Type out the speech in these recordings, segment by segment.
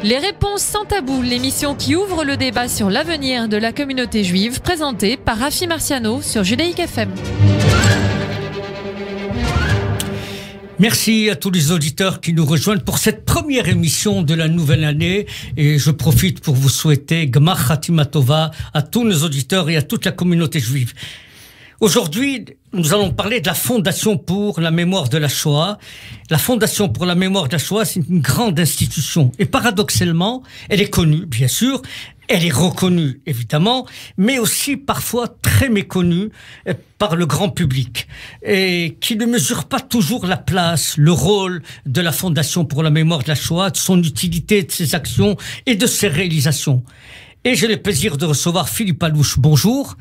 Les réponses sans tabou, l'émission qui ouvre le débat sur l'avenir de la communauté juive, présentée par Rafi Marciano sur Judaïque FM. Merci à tous les auditeurs qui nous rejoignent pour cette première émission de la nouvelle année, et je profite pour vous souhaiter Gmar Chatima Tova à tous nos auditeurs et à toute la communauté juive. Aujourd'hui, nous allons parler de la Fondation pour la mémoire de la Shoah. La Fondation pour la mémoire de la Shoah, c'est une grande institution. Et paradoxalement, elle est connue, bien sûr. Elle est reconnue, évidemment, mais aussi parfois très méconnue par le grand public, et qui ne mesure pas toujours la place, le rôle de la Fondation pour la mémoire de la Shoah, de son utilité, de ses actions et de ses réalisations. Et j'ai le plaisir de recevoir Philippe Alouche. Bonjour.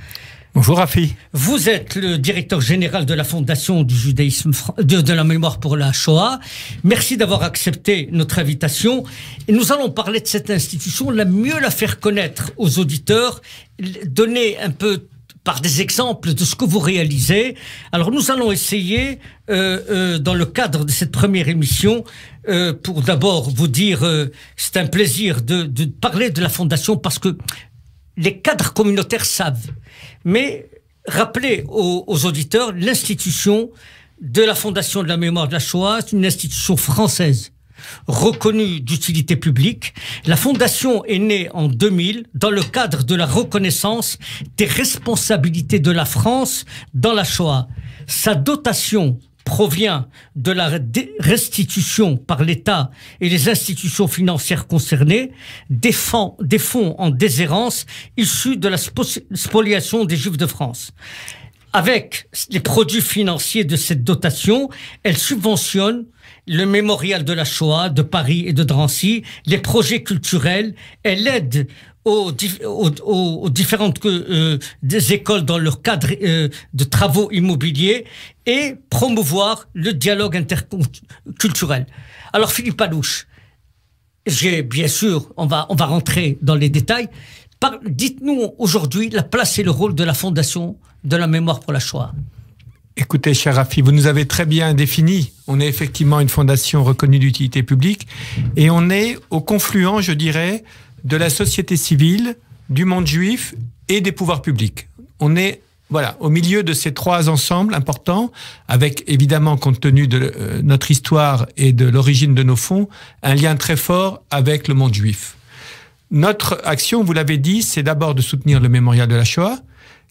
Bonjour Rafi. Vous êtes le directeur général de la Fondation du judaïsme de la mémoire pour la Shoah. Merci d'avoir accepté notre invitation. Et nous allons parler de cette institution, mieux la faire connaître aux auditeurs, donner un peu par des exemples de ce que vous réalisez. Alors nous allons essayer, dans le cadre de cette première émission, pour d'abord vous dire, c'est un plaisir de parler de la Fondation, parce que les cadres communautaires savent. Mais rappelez aux auditeurs, l'institution de la Fondation de la mémoire de la Shoah, c'est une institution française, reconnue d'utilité publique. La Fondation est née en 2000 dans le cadre de la reconnaissance des responsabilités de la France dans la Shoah. Sa dotation provient de la restitution par l'État et les institutions financières concernées des fonds en déshérence issus de la spoliation des Juifs de France. Avec les produits financiers de cette dotation, elle subventionne le mémorial de la Shoah de Paris et de Drancy, les projets culturels, elle aide aux différentes des écoles dans leur cadre de travaux immobiliers, et promouvoir le dialogue interculturel. Alors Philippe Alouche, bien sûr, on va rentrer dans les détails. Dites-nous aujourd'hui la place et le rôle de la Fondation de la mémoire pour la Shoah. Écoutez, cher Rafi, vous nous avez très bien défini. On est effectivement une fondation reconnue d'utilité publique, et on est au confluent, je dirais, de la société civile, du monde juif et des pouvoirs publics. On est au milieu de ces trois ensembles importants, avec évidemment, compte tenu de notre histoire et de l'origine de nos fonds, un lien très fort avec le monde juif. Notre action, vous l'avez dit, c'est d'abord de soutenir le mémorial de la Shoah,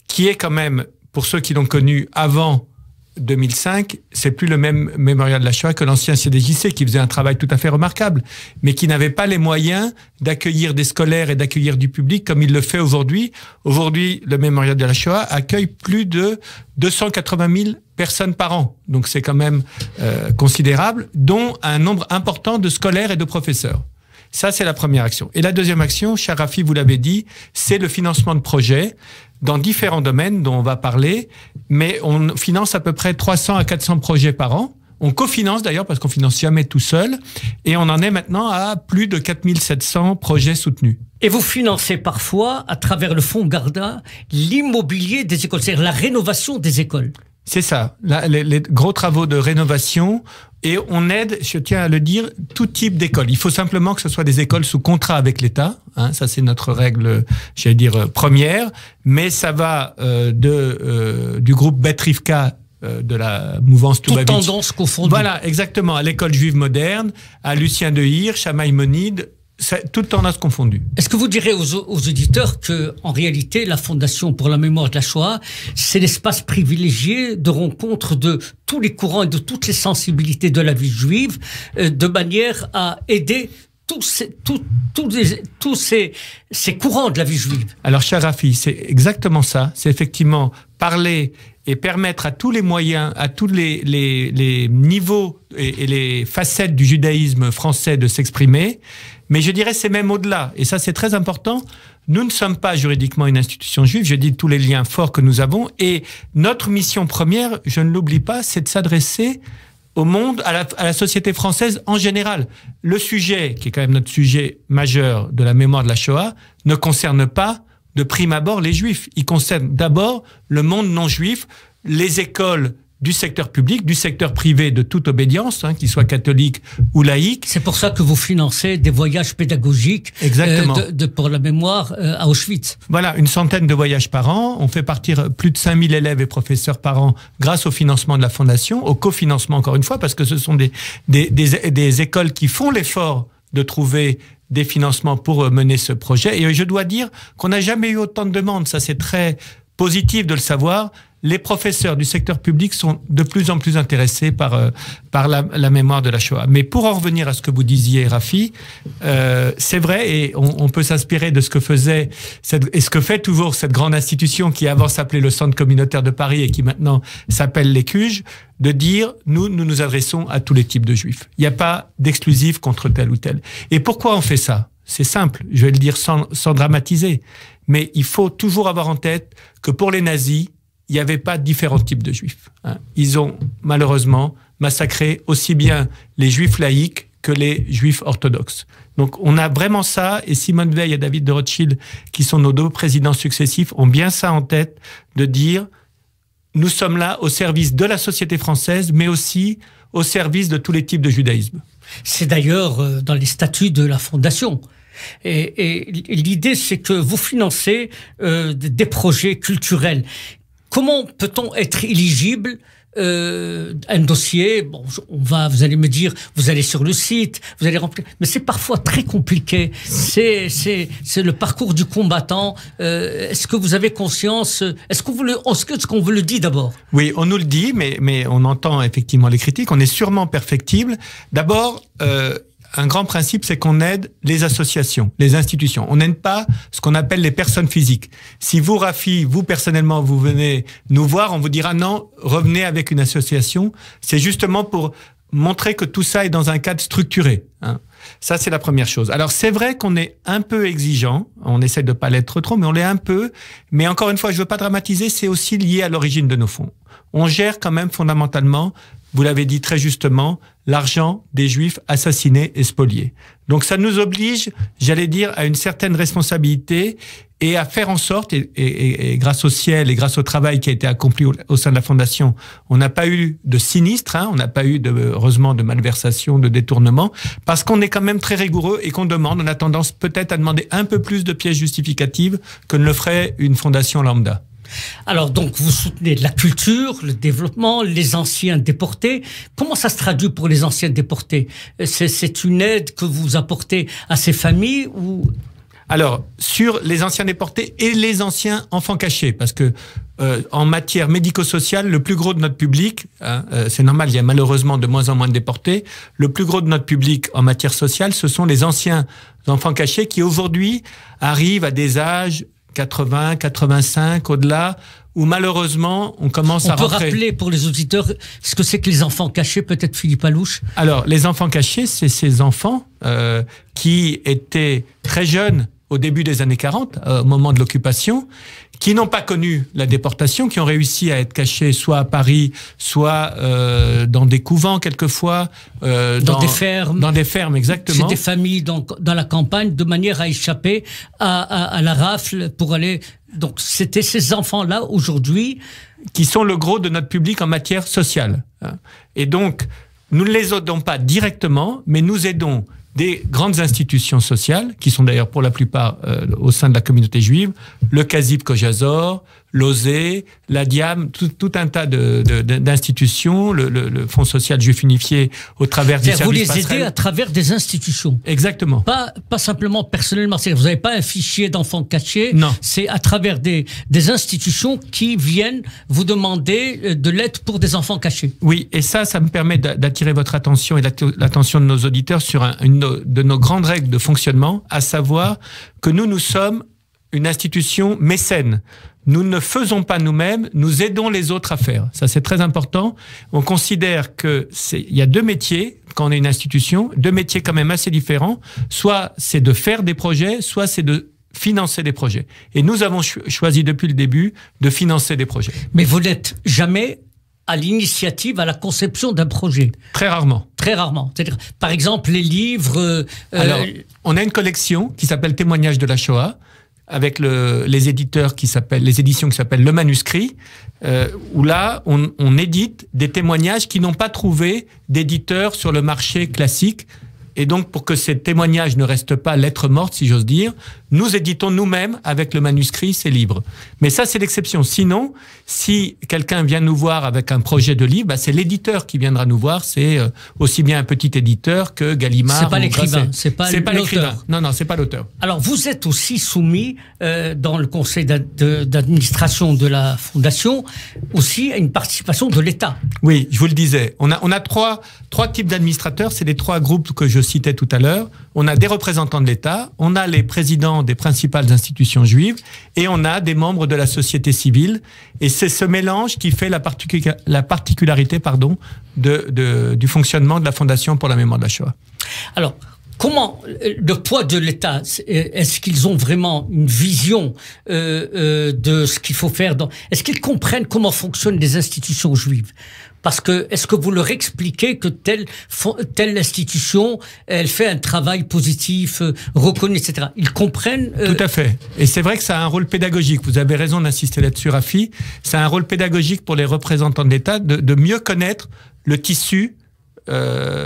qui est quand même, pour ceux qui l'ont connu avant 2005, c'est plus le même mémorial de la Shoah que l'ancien CDJC, qui faisait un travail tout à fait remarquable, mais qui n'avait pas les moyens d'accueillir des scolaires et d'accueillir du public comme il le fait aujourd'hui. Aujourd'hui, le mémorial de la Shoah accueille plus de 280 000 personnes par an. Donc c'est quand même considérable, dont un nombre important de scolaires et de professeurs. Ça, c'est la première action. Et la deuxième action, cher Rafi, vous l'avez dit, c'est le financement de projets dans différents domaines dont on va parler, mais on finance à peu près 300 à 400 projets par an. On cofinance d'ailleurs, parce qu'on finance jamais tout seul, et on en est maintenant à plus de 4700 projets soutenus. Et vous financez parfois, à travers le fonds Garda, l'immobilier des écoles, c'est-à-dire la rénovation des écoles. C'est ça, les gros travaux de rénovation, et on aide, je tiens à le dire, tout type d'école. Il faut simplement que ce soit des écoles sous contrat avec l'État, hein, ça c'est notre règle, j'allais dire, première, mais ça va du groupe Bet Rivka, de la mouvance Toubavitch. Toute tendance confondue. Voilà, exactement, à l'école juive moderne, à Lucien de Hirsch, à Maïmonide, toute tendance confondue. Est-ce que vous direz aux auditeurs que, en réalité, la Fondation pour la mémoire de la Shoah, c'est l'espace privilégié de rencontre de tous les courants et de toutes les sensibilités de la vie juive, de manière à aider tous ces courants de la vie juive? Alors, cher Rafi, c'est exactement ça. C'est effectivement parler et permettre à tous les moyens, à tous les niveaux et les facettes du judaïsme français de s'exprimer. Mais je dirais c'est même au-delà. Et ça, c'est très important. Nous ne sommes pas juridiquement une institution juive. Je dis tous les liens forts que nous avons. Et notre mission première, je ne l'oublie pas, c'est de s'adresser au monde, à la société française en général. Le sujet, qui est quand même notre sujet majeur de la mémoire de la Shoah, ne concerne pas de prime abord les juifs. Il concerne d'abord le monde non juif, les écoles du secteur public, du secteur privé de toute obédience, qu'il soit catholique ou laïque. C'est pour ça que vous financez des voyages pédagogiques pour la mémoire à Auschwitz. Voilà, 100 de voyages par an. On fait partir plus de 5000 élèves et professeurs par an grâce au financement de la Fondation, au cofinancement encore une fois, parce que ce sont des écoles qui font l'effort de trouver des financements pour mener ce projet. Et je dois dire qu'on n'a jamais eu autant de demandes. Ça, c'est très positif de le savoir. Les professeurs du secteur public sont de plus en plus intéressés par la mémoire de la Shoah. Mais pour en revenir à ce que vous disiez, Rafi, c'est vrai, et on peut s'inspirer de ce que faisait et ce que fait toujours cette grande institution qui avant s'appelait le Centre communautaire de Paris et qui maintenant s'appelle les CUJ, de dire nous nous adressons à tous les types de juifs. Il n'y a pas d'exclusif contre tel ou tel. Et pourquoi on fait ça? C'est simple, je vais le dire sans dramatiser, mais il faut toujours avoir en tête que pour les nazis, il n'y avait pas différents types de juifs. Ils ont malheureusement massacré aussi bien les juifs laïcs que les juifs orthodoxes. Donc on a vraiment ça, et Simone Veil et David de Rothschild, qui sont nos 2 présidents successifs, ont bien ça en tête, de dire nous sommes là au service de la société française, mais aussi au service de tous les types de judaïsme. C'est d'ailleurs dans les statuts de la Fondation. Et l'idée, c'est que vous financez des projets culturels. Comment peut-on être éligible un dossier? Bon, vous allez me dire, vous allez sur le site, vous allez remplir, mais c'est parfois très compliqué. C'est le parcours du combattant. Est-ce que vous avez conscience? Est-ce qu'on vous le dit d'abord? Oui, on nous le dit, mais on entend effectivement les critiques. On est sûrement perfectible. D'abord, un grand principe, c'est qu'on aide les associations, les institutions. On n'aide pas ce qu'on appelle les personnes physiques. Si vous, Rafi, vous personnellement, vous venez nous voir, on vous dira non, revenez avec une association. C'est justement pour montrer que tout ça est dans un cadre structuré. Ça, c'est la première chose. Alors, c'est vrai qu'on est un peu exigeant. On essaie de pas l'être trop, mais on l'est un peu. Mais encore une fois, je veux pas dramatiser, c'est aussi lié à l'origine de nos fonds. On gère quand même fondamentalement, vous l'avez dit très justement, l'argent des Juifs assassinés et spoliés. Donc ça nous oblige, j'allais dire, à une certaine responsabilité et à faire en sorte, et grâce au ciel et grâce au travail qui a été accompli au sein de la Fondation, on n'a pas eu de sinistre, on n'a pas eu, heureusement, de malversation, de détournement, parce qu'on est quand même très rigoureux et qu'on demande, on a tendance peut-être à demander un peu plus de pièces justificatives que ne le ferait une fondation lambda. Alors donc vous soutenez la culture, le développement, les anciens déportés. Comment ça se traduit pour les anciens déportés? C'est une aide que vous apportez à ces familles ou... Alors, sur les anciens déportés et les anciens enfants cachés, parce que en matière médico-sociale, le plus gros de notre public, c'est normal, il y a malheureusement de moins en moins de déportés, le plus gros de notre public en matière sociale, ce sont les anciens enfants cachés qui aujourd'hui arrivent à des âges 80, 85, au-delà, où malheureusement, on commence à rentrer... On peut rappeler pour les auditeurs ce que c'est que les enfants cachés, peut-être Philippe Alouche? Alors, les enfants cachés, c'est ces enfants qui étaient très jeunes au début des années 40, au moment de l'occupation, qui n'ont pas connu la déportation, qui ont réussi à être cachés soit à Paris, soit dans des couvents quelquefois. Dans des fermes. Dans des fermes, exactement. C'est des familles dans la campagne, de manière à échapper à la rafle pour aller... Donc c'était ces enfants-là, aujourd'hui... Qui sont le gros de notre public en matière sociale. Et donc, nous ne les aidons pas directement, mais nous aidons des grandes institutions sociales, qui sont d'ailleurs pour la plupart au sein de la communauté juive, le Kazib Kojazor, l'OSE, la Diam, tout un tas d'institutions, le Fonds social juif unifié au travers du service passerelle. Vous les aidez à travers des institutions. Exactement. Pas simplement personnellement. C'est-à-dire, vous n'avez pas un fichier d'enfants cachés. Non. C'est à travers des institutions qui viennent vous demander de l'aide pour des enfants cachés. Oui, et ça me permet d'attirer votre attention et l'attention de nos auditeurs sur une de nos grandes règles de fonctionnement, à savoir que nous sommes une institution mécène. Nous ne faisons pas nous-mêmes, nous aidons les autres à faire. Ça, c'est très important. On considère que il y a 2 métiers, quand on est une institution, 2 métiers quand même assez différents. Soit c'est de faire des projets, soit c'est de financer des projets. Et nous avons choisi depuis le début de financer des projets. Mais vous n'êtes jamais à l'initiative, à la conception d'un projet? Très rarement. Très rarement. C'est-à-dire, par exemple, les livres... Alors, on a une collection qui s'appelle Témoignages de la Shoah, avec les éditions qui s'appellent Le Manuscrit, où là, on édite des témoignages qui n'ont pas trouvé d'éditeurs sur le marché classique. Et donc, pour que ces témoignages ne restent pas lettres mortes, si j'ose dire, nous éditons nous-mêmes avec le manuscrit, c'est libre. Mais ça, c'est l'exception. Sinon, si quelqu'un vient nous voir avec un projet de livre, c'est l'éditeur qui viendra nous voir. C'est aussi bien un petit éditeur que Gallimard. C'est pas l'écrivain, c'est pas l'auteur. Non, c'est pas l'auteur. Alors, vous êtes aussi soumis dans le conseil d'administration de la Fondation aussi à une participation de l'État. Oui, je vous le disais. On a trois types d'administrateurs. C'est les 3 groupes que je citais tout à l'heure. On a des représentants de l'État, on a les présidents des principales institutions juives et on a des membres de la société civile. Et c'est ce mélange qui fait la particularité du fonctionnement de la Fondation pour la mémoire de la Shoah. Alors, comment le poids de l'État, est-ce qu'ils ont vraiment une vision de ce qu'il faut faire est-ce qu'ils comprennent comment fonctionnent les institutions juives? Parce que, est-ce que vous leur expliquez que telle institution, elle fait un travail positif, reconnu, etc. Ils comprennent Tout à fait. Et c'est vrai que ça a un rôle pédagogique. Vous avez raison d'insister là-dessus, Rafi. Ça a un rôle pédagogique pour les représentants de l'État de mieux connaître le tissu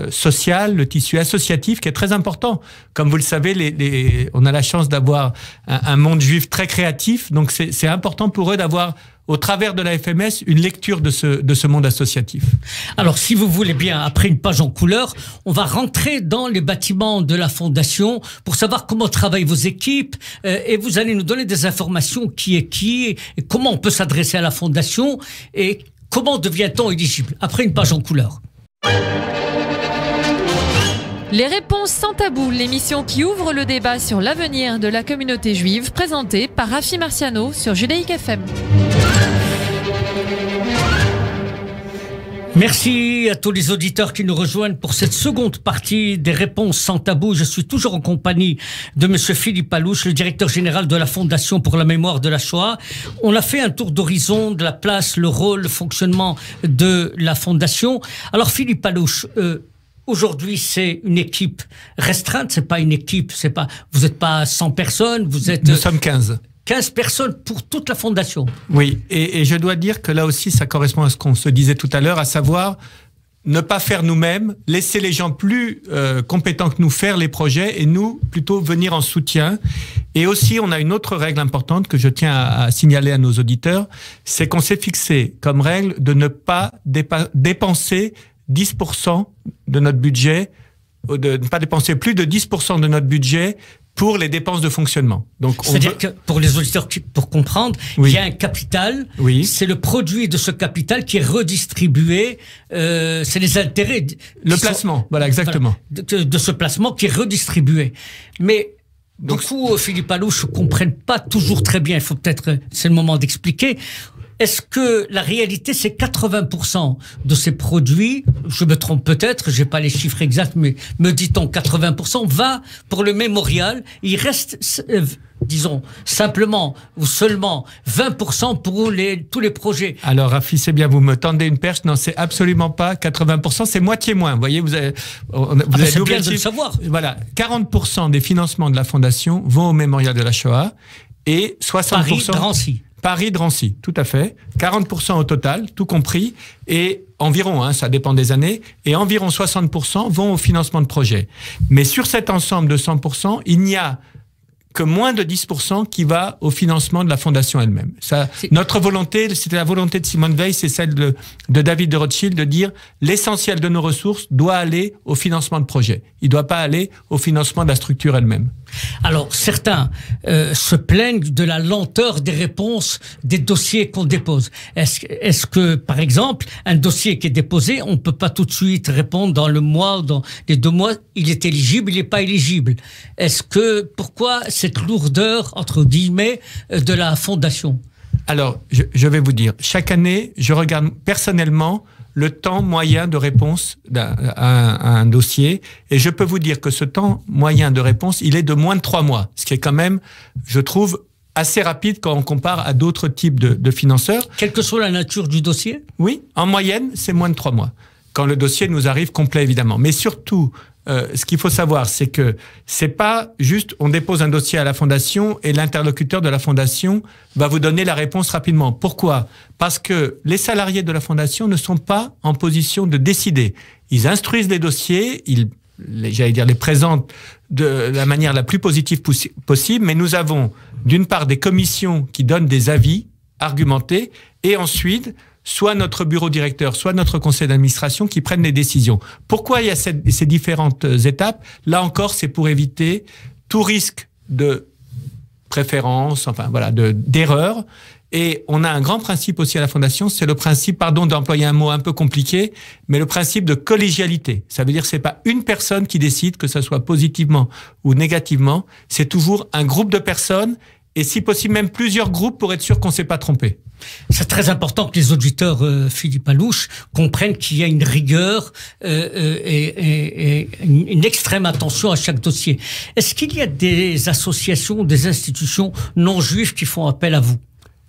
social, le tissu associatif qui est très important. Comme vous le savez, on a la chance d'avoir un monde juif très créatif, donc c'est important pour eux d'avoir, au travers de la FMS, une lecture de ce monde associatif. Alors, si vous voulez bien, après une page en couleur, on va rentrer dans les bâtiments de la Fondation pour savoir comment travaillent vos équipes et vous allez nous donner des informations qui est qui, et comment on peut s'adresser à la Fondation et comment devient-on éligible. Après une page en couleur. Les réponses sans tabou, l'émission qui ouvre le débat sur l'avenir de la communauté juive, présentée par Rafi Marciano sur Judaïque FM. Merci à tous les auditeurs qui nous rejoignent pour cette seconde partie des réponses sans tabou. Je suis toujours en compagnie de monsieur Philippe Alouche, le directeur général de la Fondation pour la mémoire de la Shoah. On a fait un tour d'horizon de la place, le rôle, le fonctionnement de la Fondation. Alors Philippe Alouche, aujourd'hui, c'est une équipe restreinte, c'est pas une équipe, vous n'êtes pas 100 personnes, Nous sommes 15. 15 personnes pour toute la Fondation. Oui, et je dois dire que là aussi, ça correspond à ce qu'on se disait tout à l'heure, à savoir ne pas faire nous-mêmes, laisser les gens plus compétents que nous faire les projets et nous, plutôt, venir en soutien. Et aussi, on a une autre règle importante que je tiens à signaler à nos auditeurs, c'est qu'on s'est fixé comme règle de ne pas dépenser 10% de notre budget, de ne pas dépenser plus de 10% de notre budget pour les dépenses de fonctionnement. C'est-à-dire que pour les auditeurs, pour comprendre, oui. Il y a un capital, oui. C'est le produit de ce capital qui est redistribué, c'est les intérêts. Le placement, voilà, exactement. Voilà, de ce placement qui est redistribué. Mais beaucoup, Philippe Alouche, ne comprennent pas toujours très bien, c'est le moment d'expliquer. Est-ce que la réalité, c'est 80% de ces produits, je me trompe peut-être, j'ai pas les chiffres exacts, mais me dit-on 80% va pour le mémorial, il reste, disons, simplement ou seulement 20% pour tous les projets. Alors, Rafi, c'est bien, vous me tendez une perche. Non, c'est absolument pas 80%, c'est moitié moins. Vous voyez, vous avez c'est bien de le savoir. Voilà, 40% des financements de la Fondation vont au mémorial de la Shoah et 60%... Paris-Drancy, tout à fait. 40% au total, tout compris. Et environ, ça dépend des années, et environ 60% vont au financement de projets. Mais sur cet ensemble de 100%, il n'y a que moins de 10% qui va au financement de la Fondation elle-même. Notre volonté, c'était la volonté de Simone Veil, c'est celle de David de Rothschild, de dire l'essentiel de nos ressources doit aller au financement de projets. Il ne doit pas aller au financement de la structure elle-même. Alors, certains se plaignent de la lenteur des réponses des dossiers qu'on dépose. Est-ce que, par exemple, un dossier qui est déposé, on ne peut pas tout de suite répondre dans le mois, dans les 2 mois, il est éligible, il n'est pas éligible. Pourquoi cette lourdeur, entre guillemets, de la Fondation? Alors, je vais vous dire, chaque année, je regarde personnellement le temps moyen de réponse à un dossier. Et je peux vous dire que ce temps moyen de réponse, il est de moins de 3 mois. Ce qui est quand même, je trouve, assez rapide quand on compare à d'autres types de financeurs. Quelle que soit la nature du dossier? Oui, en moyenne, c'est moins de 3 mois. Quand le dossier nous arrive complet, évidemment. Mais surtout, ce qu'il faut savoir, c'est que c'est pas juste on dépose un dossier à la fondation et l'interlocuteur de la fondation va vous donner la réponse rapidement. Pourquoi? Parce que les salariés de la fondation ne sont pas en position de décider. Ils instruisent les dossiers, j'allais dire les présentent de la manière la plus positive possible, mais nous avons d'une part des commissions qui donnent des avis argumentés et ensuite soit notre bureau directeur, soit notre conseil d'administration qui prennent les décisions. Pourquoi il y a ces différentes étapes? Là encore, c'est pour éviter tout risque de préférence, enfin voilà, d'erreur. Et on a un grand principe aussi à la Fondation, c'est le principe, pardon d'employer un mot un peu compliqué, mais le principe de collégialité. Ça veut dire que c'est pas une personne qui décide, que ça soit positivement ou négativement, c'est toujours un groupe de personnes et si possible même plusieurs groupes pour être sûr qu'on ne s'est pas trompé. C'est très important que les auditeurs, Philippe Alouche, comprennent qu'il y a une rigueur et une extrême attention à chaque dossier. Est-ce qu'il y a des associations, des institutions non juives qui font appel à vous?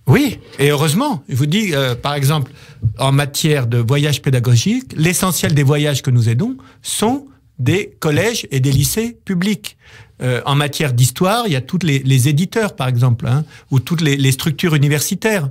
Oui, et heureusement. Je vous dis, par exemple, en matière de voyage pédagogique, l'essentiel des voyages que nous aidons sont des collèges et des lycées publics. En matière d'histoire, il y a tous les éditeurs, par exemple, ou toutes les structures universitaires.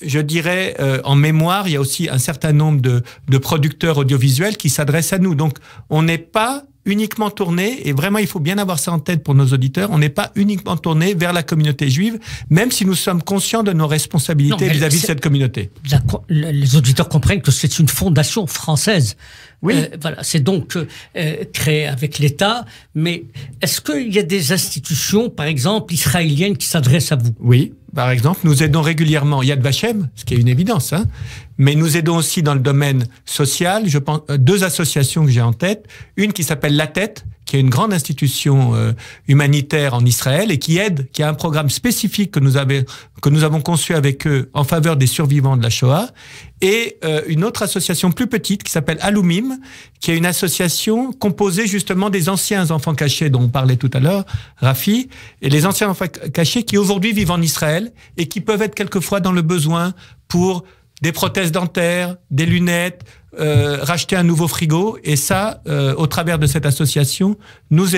Je dirais, en mémoire, il y a aussi un certain nombre de producteurs audiovisuels qui s'adressent à nous. Donc, on n'est pas uniquement tourné, et vraiment il faut bien avoir ça en tête pour nos auditeurs, on n'est pas uniquement tourné vers la communauté juive, même si nous sommes conscients de nos responsabilités vis-à-vis de cette communauté. Les auditeurs comprennent que c'est une fondation française. Oui. Voilà, c'est donc créé avec l'État, mais est-ce qu'il y a des institutions, par exemple, israéliennes qui s'adressent à vous? Oui, par exemple, nous aidons régulièrement Yad Vashem, ce qui est une évidence, mais nous aidons aussi dans le domaine social. Je pense 2 associations que j'ai en tête, une qui s'appelle La Tête, qui est une grande institution humanitaire en Israël et qui a un programme spécifique que nous avons conçu avec eux en faveur des survivants de la Shoah, et une autre association plus petite qui s'appelle Alumim, qui est une association composée justement des anciens enfants cachés dont on parlait tout à l'heure, Rafi, et les anciens enfants cachés qui aujourd'hui vivent en Israël et qui peuvent être quelquefois dans le besoin pour des prothèses dentaires, des lunettes, racheter un nouveau frigo, et ça, au travers de cette association, nous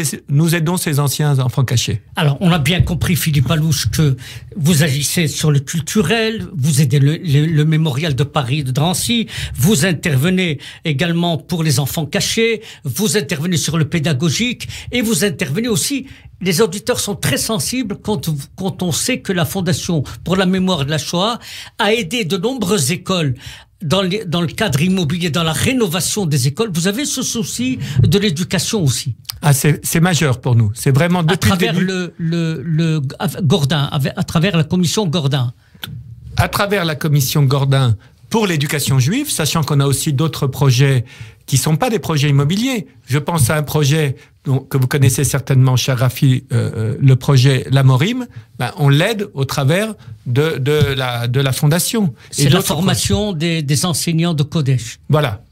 aidons ces anciens enfants cachés. Alors, on a bien compris, Philippe Alouche, que vous agissez sur le culturel, vous aidez le mémorial de Paris, de Drancy, vous intervenez également pour les enfants cachés, vous intervenez sur le pédagogique, et vous intervenez aussi. Les auditeurs sont très sensibles quand on sait que la Fondation pour la mémoire de la Shoah a aidé de nombreuses écoles dans le cadre immobilier, dans la rénovation des écoles. Vous avez ce souci de l'éducation aussi. Ah, c'est majeur pour nous. C'est vraiment depuis à travers le Gordin, à travers la commission Gordin. À travers la commission Gordin pour l'éducation juive, sachant qu'on a aussi d'autres projets qui sont pas des projets immobiliers. Je pense à un projet que vous connaissez certainement, cher Rafi, le projet L'Amorim. On l'aide au travers de la fondation. C'est la formation des enseignants de Kodesh. Voilà.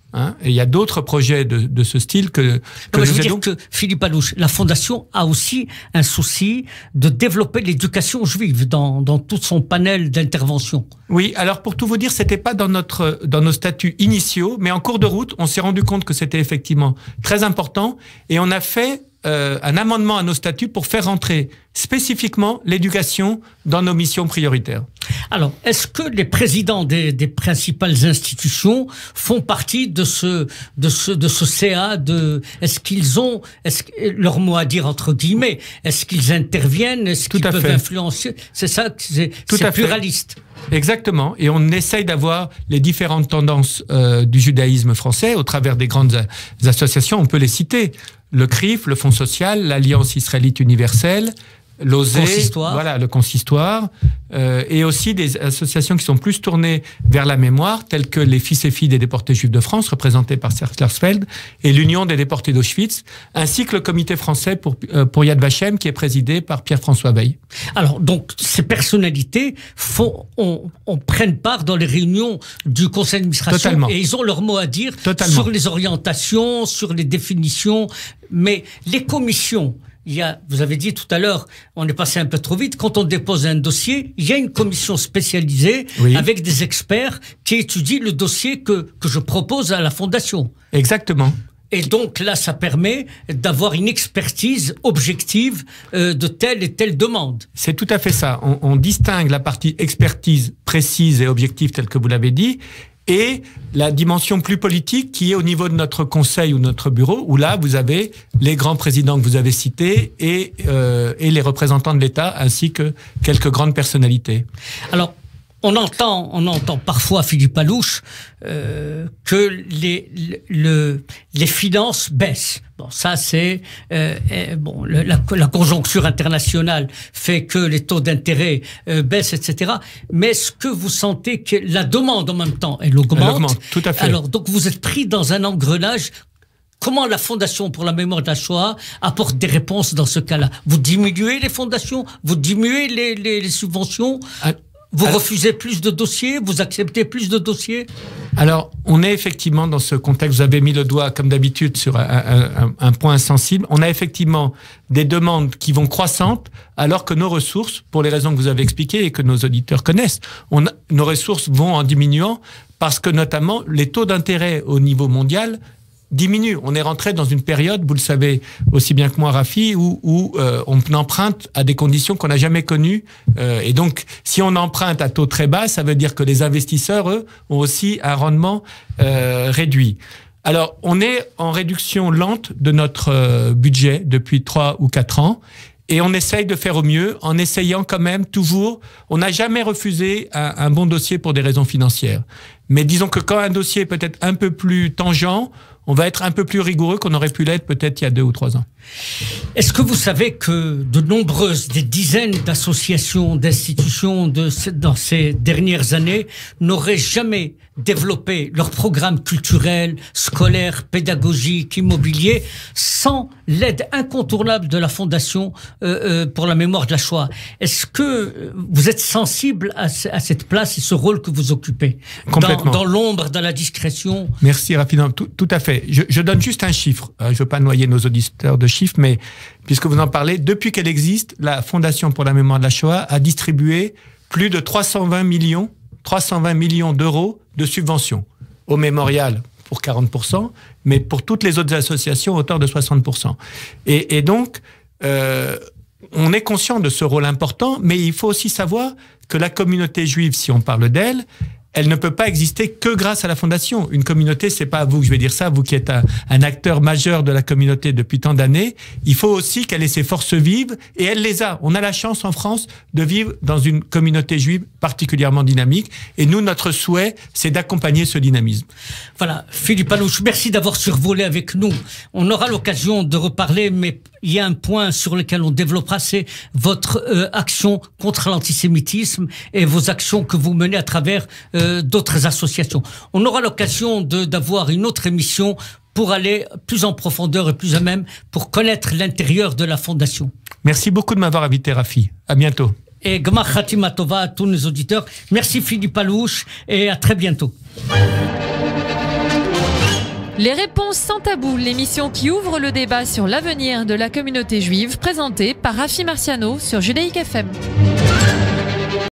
Et il y a d'autres projets de ce style que je veux dire que, Philippe Alouche, la Fondation a aussi un souci de développer l'éducation juive dans tout son panel d'intervention. Oui, alors pour tout vous dire, c'était pas dans nos statuts initiaux, mais en cours de route, on s'est rendu compte que c'était effectivement très important, et on a fait un amendement à nos statuts pour faire rentrer spécifiquement l'éducation dans nos missions prioritaires. Alors, est-ce que les présidents des principales institutions font partie de ce CA est-ce qu'ils ont leur mot à dire, entre guillemets? Est-ce qu'ils interviennent? Est-ce qu'ils peuvent influencer? C'est ça, c'est pluraliste. Exactement, et on essaye d'avoir les différentes tendances du judaïsme français au travers des grandes associations. On peut les citer: le CRIF, le Fonds social, l'Alliance israélite universelle, l'OSE, voilà, le consistoire, et aussi des associations qui sont plus tournées vers la mémoire, telles que les Fils et filles des déportés juifs de France, représentés par Serge Klarsfeld, et l'Union des déportés d'Auschwitz, ainsi que le comité français pour Yad Vashem, qui est présidé par Pierre-François Veil. Alors, donc, ces personnalités prennent part dans les réunions du conseil d'administration. Totalement. Et ils ont leur mot à dire sur les orientations, sur les définitions, mais les commissions. Vous avez dit tout à l'heure, on est passé un peu trop vite, quand on dépose un dossier, il y a une commission spécialisée avec des experts qui étudient le dossier que je propose à la Fondation. Exactement. Et donc là, ça permet d'avoir une expertise objective de telle et telle demande. C'est tout à fait ça. On distingue la partie expertise précise et objective, telle que vous l'avez dit, et la dimension plus politique qui est au niveau de notre conseil ou notre bureau, où là, vous avez les grands présidents que vous avez cités et les représentants de l'État, ainsi que quelques grandes personnalités. Alors, on entend parfois, Philippe Alouche, que les finances baissent. Bon, ça c'est la conjoncture internationale fait que les taux d'intérêt baissent, etc. Mais est-ce que vous sentez que la demande en même temps elle augmente? Elle augmente, tout à fait. Alors donc vous êtes pris dans un engrenage. Comment la Fondation pour la mémoire de la Shoah apporte des réponses dans ce cas-là? Vous diminuez les fondations, vous diminuez les subventions. Vous refusez plus de dossiers, vous acceptez plus de dossiers? Alors, on est effectivement dans ce contexte, vous avez mis le doigt, comme d'habitude, sur un point sensible. On a effectivement des demandes qui vont croissantes, alors que nos ressources, pour les raisons que vous avez expliquées et que nos auditeurs connaissent, nos ressources vont en diminuant, parce que notamment, les taux d'intérêt au niveau mondial diminue. On est rentré dans une période, vous le savez aussi bien que moi, Rafi, où on emprunte à des conditions qu'on n'a jamais connues. Et donc, si on emprunte à taux très bas, ça veut dire que les investisseurs, eux, ont aussi un rendement réduit. Alors, on est en réduction lente de notre budget depuis 3 ou 4 ans. Et on essaye de faire au mieux, en essayant quand même toujours... On n'a jamais refusé un bon dossier pour des raisons financières. Mais disons que quand un dossier est peut-être un peu plus tangent, on va être un peu plus rigoureux qu'on aurait pu l'être peut-être il y a 2 ou 3 ans. Est-ce que vous savez que des dizaines d'associations, d'institutions dans ces dernières années n'auraient jamais développé leur programme culturel, scolaire, pédagogique, immobilier sans l'aide incontournable de la Fondation pour la mémoire de la Shoah? Est-ce que vous êtes sensible à cette place et ce rôle que vous occupez? Complètement. Dans l'ombre, dans la discrétion? Merci, Rafi. Tout à fait. Je donne juste un chiffre. Je ne veux pas noyer nos auditeurs de chiffres, mais puisque vous en parlez, depuis qu'elle existe, la Fondation pour la mémoire de la Shoah a distribué plus de 320 millions d'euros de subventions au mémorial pour 40%, mais pour toutes les autres associations, à hauteur de 60%. Et donc, on est conscient de ce rôle important, mais il faut aussi savoir que la communauté juive, si on parle d'elle, elle ne peut pas exister que grâce à la Fondation. Une communauté, c'est pas à vous que je vais dire ça, vous qui êtes un acteur majeur de la communauté depuis tant d'années. Il faut aussi qu'elle ait ses forces vives, et elle les a. On a la chance en France de vivre dans une communauté juive particulièrement dynamique, et nous, notre souhait, c'est d'accompagner ce dynamisme. Voilà, Philippe Alouche, merci d'avoir survolé avec nous. On aura l'occasion de reparler, mais il y a un point sur lequel on développera, c'est votre action contre l'antisémitisme et vos actions que vous menez à travers d'autres associations. On aura l'occasion d'avoir une autre émission pour aller plus en profondeur et plus à même pour connaître l'intérieur de la Fondation. Merci beaucoup de m'avoir invité, Rafi. À bientôt. Et Gmar Khatima Tova à tous nos auditeurs. Merci Philippe Alouche et à très bientôt. Les réponses sans tabou, l'émission qui ouvre le débat sur l'avenir de la communauté juive, présentée par Rafi Marciano sur Judaïque FM.